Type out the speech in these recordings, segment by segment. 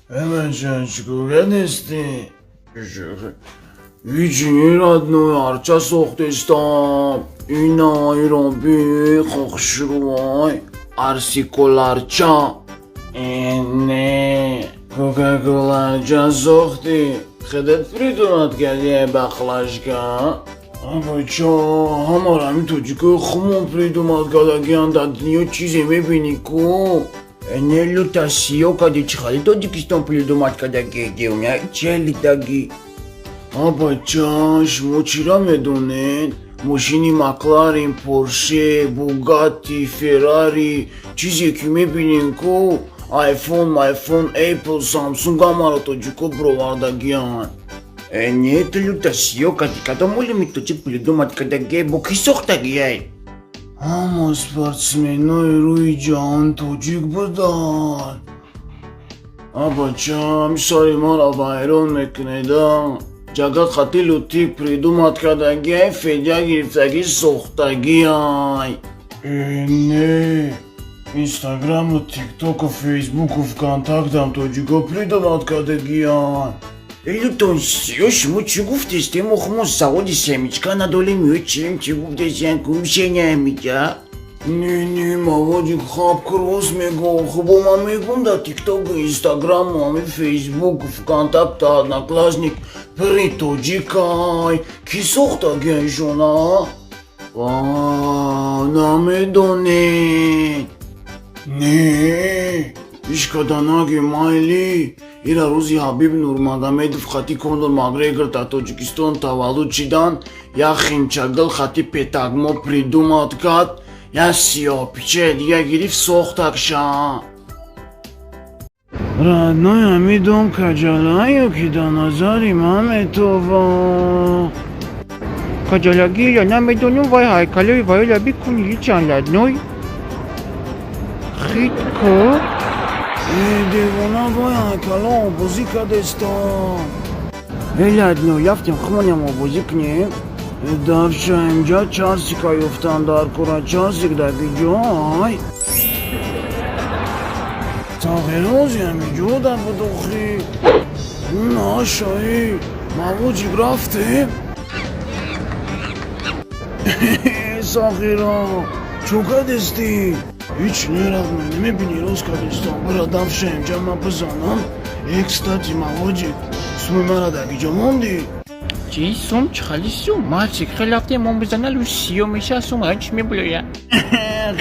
Эмэжанчику гадести. Үчүнү родной арча соқтестам. Инайрон би хохшруай. Арсиколарча. Не. Кока-коларча сохти. Хедет придумать гаде баклажка. Абача, ҳамарами тоҷикои хумон придумад гадагиан дар дунё чизе мебини ку. Нелу тасиё кади чихади Тоҷикистон придумад кадаги гевня чели даги. Абача, шумо чира медонед? Мошини Макларен, Порше, Бугатти, Феррари, чизе ки мебинем ку айфон, Apple, Samsung ҳамаро тоҷико бировардагиан. Нет лютасиё кади кадомоли метоҷик придумад кадаги бо ки сохтагиай? Ҳама спортсменои рӯи ҷаҳон тоҷик буданд. Абача, мисоли маро вайрон мекунеда. Ҷагат хати лутик придумад кадагиай федя гирифтаги сохтагиай. Не. Инстаграму, ТикТоку, Фейсбуку, ВКонтактам тоҷико придумад кадагиан. Лютонсиё, шумо чӣ гуфтестем? Охмо заводи семечка надолем ё чим? Чӣ гуфтестем? Кумшения миҷа? Не, маводи хаб крос мегӯ. Хубо ман мегӯм дар ТикТоку, Инстаграму, ҳамин Фейсбуку, ВКонтакту, Одноклассник пири тоҷикай. Ки сохтагиашона? Намедонед. Не, ишкаданаги майли. Ира рӯзи Ҳабиб Нурмагомедов хати Конор Макгрегор дар Тоҷикистон таваллуд шидан, як химчагил хати Петагмо придумад кард, як сиёҳпичаи дига гирифт сохтакша. Родной амидон каҷалаю ки дар назари ман метова. Каҷалаги я намедонам вай ҳайкалои ваёля бикунили чанд ладной. Хитко девона вай ҳайкала обозӣ кардестам. Ладной яфтем хмоням обозӣ кунем. Давша инҷа чарсика ёфтам дар кора чарсик дагиҷой. тағйирози ҳамиҷо дар будохӣ. Нашаи мавоҷик рафтем. Сахира, чӯ кадестӣ? Ҳеҷ нерафтам, намебинӣ рост кадестам. Бира давша инҷа ман бизанам. Кстати, мавоҷик, суми мара дагиҷо монди? Чи сум чихали сум? Мальчик, хеле рафтем он бизаналу сиё меша сум ҳеҷ мебулоя.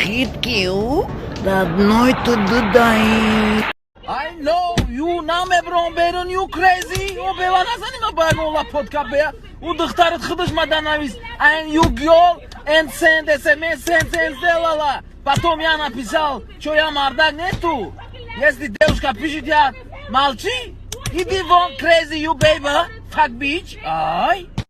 Хиткиу, родной ту дудаи. I know you намеброн берун you crazy. О бева назани ма барнола подкаст бея. У духтарат худаш мада навис. And you girl and send SMS send сделала. Потом я написал, что я мардак нету. Если девушка пишет, я молчи. Иди вон crazy you baby. Fuck bitch. Ай.